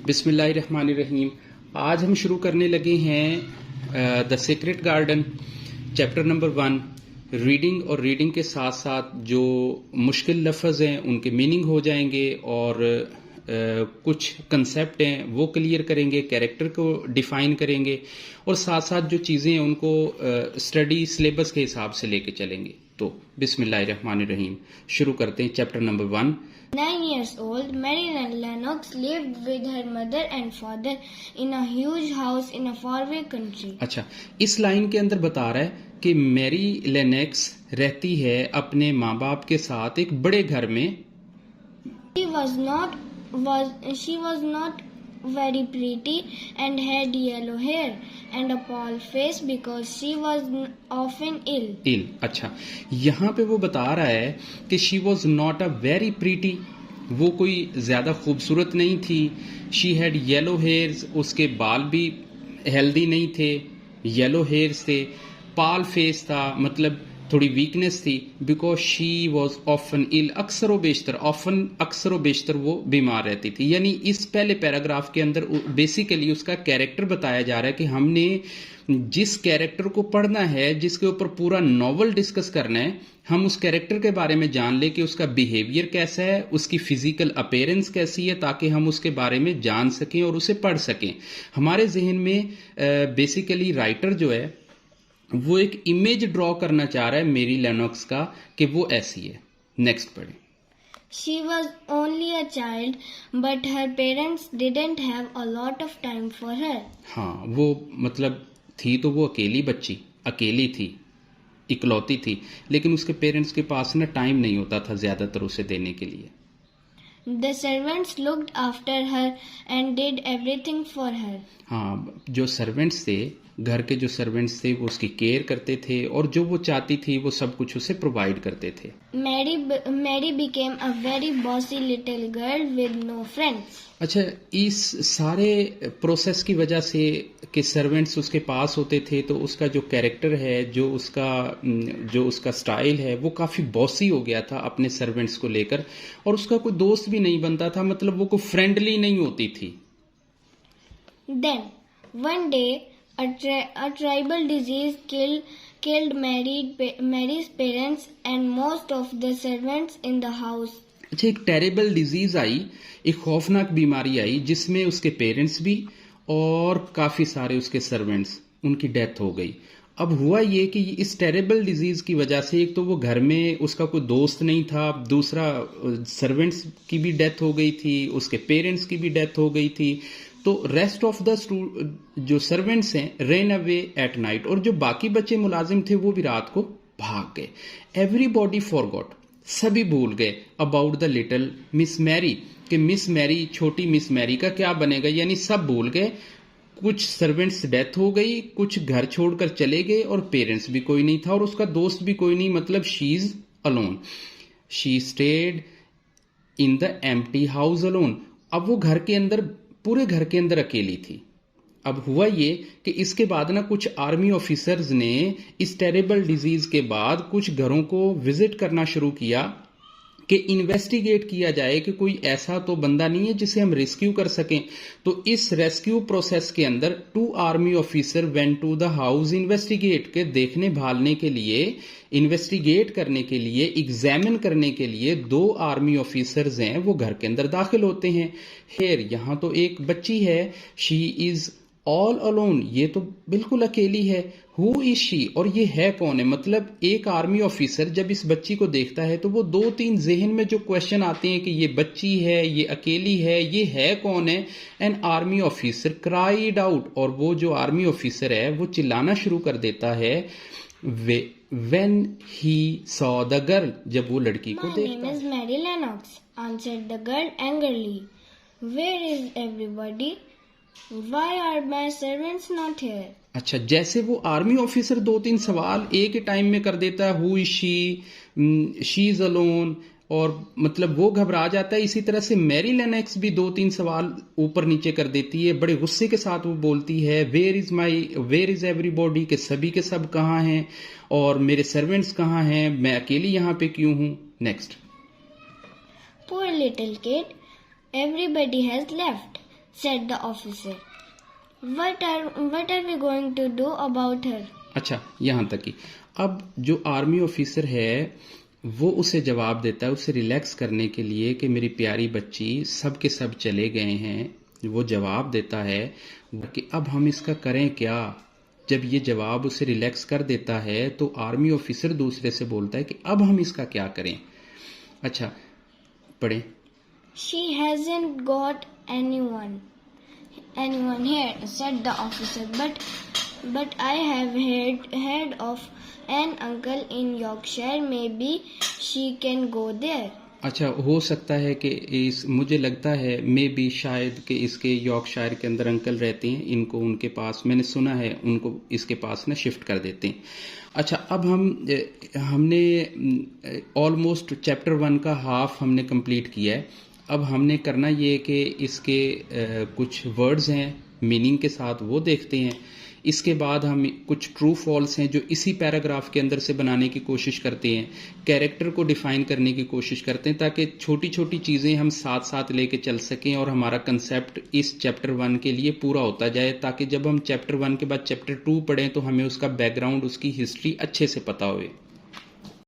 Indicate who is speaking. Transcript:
Speaker 1: बिस्मिल्लाहिर्रहमानिर्रहीम। आज हम शुरू करने लगे हैं the secret garden chapter number 1। Reading और रीडिंग के साथ साथ जो मुश्किल लफ्ज़ हैं उनके मीनिंग हो जाएंगे और कुछ कंसेप्ट हैं वो क्लियर करेंगे, कैरेक्टर को डिफ़ाइन करेंगे और साथ साथ जो चीज़ें हैं उनको स्टडी सिलेबस के हिसाब से लेके चलेंगे। तो बिस्मिल्लाहिर्रहमानिर्रहीम शुरू करते हैं chapter number 1।
Speaker 2: 9 years old, Marilyn Lennox lived with her mother and father in a huge house in a faraway country.
Speaker 1: अच्छा, इस लाइन के अंदर बता रहा है कि मैरी लेनेक्स रहती है अपने माँ बाप के साथ एक बड़े घर में।
Speaker 2: She was not very pretty and had yellow hair and a pale face because she was often ill.
Speaker 1: अच्छा, यहाँ पे वो बता रहा है कि she was not a very pretty, वो कोई ज़्यादा खूबसूरत नहीं थी। शी हैड येलो हेयर्स, उसके बाल भी हेल्दी नहीं थे, येलो हेयर्स थे। पाल फेस था, मतलब थोड़ी वीकनेस थी। बिकॉज शी वॉज ऑफन इल, अक्सर व बेशतर वो बीमार रहती थी। यानी इस पहले पैराग्राफ के अंदर बेसिकली उसका कैरेक्टर बताया जा रहा है कि हमने जिस कैरेक्टर को पढ़ना है, जिसके ऊपर पूरा नॉवल डिस्कस करना है, हम उस कैरेक्टर के बारे में जान ले कि उसका बिहेवियर कैसा है, उसकी फिजिकल अपीयरेंस कैसी है, ताकि हम उसके बारे में जान सकें और उसे पढ़ सकें। हमारे जहन में बेसिकली राइटर जो है वो एक इमेज ड्रॉ करना चाह रहा है मेरी लेनॉक्स का कि वो ऐसी है। नेक्स्ट पढ़ें।
Speaker 2: She was only a child, but her parents didn't have a lot of time for her.
Speaker 1: हाँ, वो मतलब थी तो वो अकेली थी, इकलौती थी, लेकिन उसके पेरेंट्स के पास ना टाइम नहीं होता था ज़्यादातर उसे देने के लिए।
Speaker 2: The servants looked after her and did everything for her.
Speaker 1: हाँ, जो सर्वेंट्स थे, घर के जो सर्वेंट्स थे वो उसकी केयर करते थे और जो वो चाहती थी वो सब कुछ उसे प्रोवाइड करते थे।
Speaker 2: Mary became a very bossy little girl with no friends.
Speaker 1: अच्छा, इस सारे प्रोसेस की वजह से कि सर्वेंट्स उसके पास होते थे तो उसका जो कैरेक्टर है, जो उसका स्टाइल है, वो काफ़ी बॉसी हो गया था अपने सर्वेंट्स को लेकर और उसका कोई दोस्त भी नहीं बनता था, मतलब वो कोई फ्रेंडली नहीं होती थी।
Speaker 2: Then one day a tribal disease killed Mary's parents and most of the servants in the house.
Speaker 1: अच्छा, एक टेरेबल डिजीज आई, एक खौफनाक बीमारी आई जिसमें उसके पेरेंट्स भी और काफ़ी सारे उसके सर्वेंट्स, उनकी डेथ हो गई। अब हुआ ये कि इस टेरेबल डिजीज की वजह से एक तो वो घर में उसका कोई दोस्त नहीं था, दूसरा सर्वेंट्स की भी डेथ हो गई थी, उसके पेरेंट्स की भी डेथ हो गई थी। तो रेस्ट ऑफ द जो सर्वेंट्स हैं रेन अवे एट नाइट, और जो बाकी बच्चे मुलाजिम थे वो भी रात को भाग गए। एवरीबॉडी फॉरगॉट, सभी भूल गए about the little miss Mary, कि मिस मैरी, छोटी मिस मैरी का क्या बनेगा, यानी सब भूल गए। कुछ सर्वेंट्स डेथ हो गई, कुछ घर छोड़कर चले गए और पेरेंट्स भी कोई नहीं था और उसका दोस्त भी कोई नहीं, मतलब she is alone. She stayed in the empty house alone. अब वो पूरे घर के अंदर अकेली थी। अब हुआ ये कि इसके बाद ना कुछ आर्मी ऑफिसर्स ने इस टेरेबल डिजीज के बाद कुछ घरों को विजिट करना शुरू किया कि इन्वेस्टिगेट किया जाए कि कोई ऐसा तो बंदा नहीं है जिसे हम रेस्क्यू कर सकें। तो इस रेस्क्यू प्रोसेस के अंदर 2 army officer went to the house investigate के, देखने भालने के लिए, इन्वेस्टिगेट करने के लिए, एग्जामिन करने के लिए 2 आर्मी ऑफिसर्स हैं, वो घर के अंदर दाखिल होते हैं। हेयर, यहाँ तो एक बच्ची है, शी इज ऑल अलोन, ये तो बिल्कुल अकेली है। हु इज शी, और ये है कौन है, मतलब एक आर्मी ऑफिसर जब इस बच्ची को देखता है तो वो 2-3 जहन में जो क्वेश्चन आते हैं कि ये बच्ची है, ये अकेली है, ये है कौन है। An army officer cried out, और वो जो आर्मी ऑफिसर है वो चिल्लाना शुरू कर देता है when he saw the girl, जब वो लड़की को देखता है।
Speaker 2: My name is Mary Lennox, answered the girl angrily. Where is everybody? Why are my servants not here?
Speaker 1: अच्छा, जैसे वो आर्मी ऑफिसर 2-3 सवाल एक ही टाइम में कर देता है, who is she is alone, और मतलब वो घबरा जाता है। इसी तरह से मैरी लेनेक्स भी 2-3 सवाल ऊपर नीचे कर देती है, बड़े गुस्से के साथ वो बोलती है वेयर इज एवरीबॉडी, के सभी के सब कहाँ हैं और मेरे सर्वेंट्स कहाँ हैं, मैं अकेली यहाँ पे क्यों हूँ। Next.
Speaker 2: Poor little kid, everybody has left. said the officer. What are we going to do about her?
Speaker 1: अच्छा, यहाँ तक ही। अब जो आर्मी ऑफिसर है वो उसे जवाब देता है, उसे रिलैक्स करने के लिए कि मेरी प्यारी बच्ची, सब के सब चले गए हैं। वो जवाब देता है कि अब हम इसका करें क्या। जब ये जवाब उसे रिलैक्स कर देता है तो आर्मी ऑफिसर दूसरे से बोलता है कि अब हम इसका क्या करें। अच्छा, पढ़ें।
Speaker 2: She hasn't got anyone here, said the officer. But I have heard of an uncle in Yorkshire. Maybe she can go there.
Speaker 1: अच्छा, हो सकता है कि मुझे लगता है मे बी शायद कि इसके यॉर्कशायर के अंदर अंकल रहते हैं, इनको उनके पास मैंने सुना है उनको इसके पास ना शिफ्ट कर देते हैं। अच्छा, अब हमने ऑलमोस्ट चैप्टर 1 का हाफ हमने कंप्लीट किया है। अब हमने करना ये कि इसके कुछ वर्ड्स हैं मीनिंग के साथ, वो देखते हैं। इसके बाद हम कुछ ट्रू फॉल्स हैं जो इसी पैराग्राफ के अंदर से बनाने की कोशिश करते हैं, कैरेक्टर को डिफाइन करने की कोशिश करते हैं ताकि छोटी छोटी चीज़ें हम साथ साथ लेके चल सकें और हमारा कंसेप्ट इस चैप्टर 1 के लिए पूरा होता जाए, ताकि जब हम चैप्टर 1 के बाद चैप्टर 2 पढ़ें तो हमें उसका बैकग्राउंड, उसकी हिस्ट्री अच्छे से पता होए।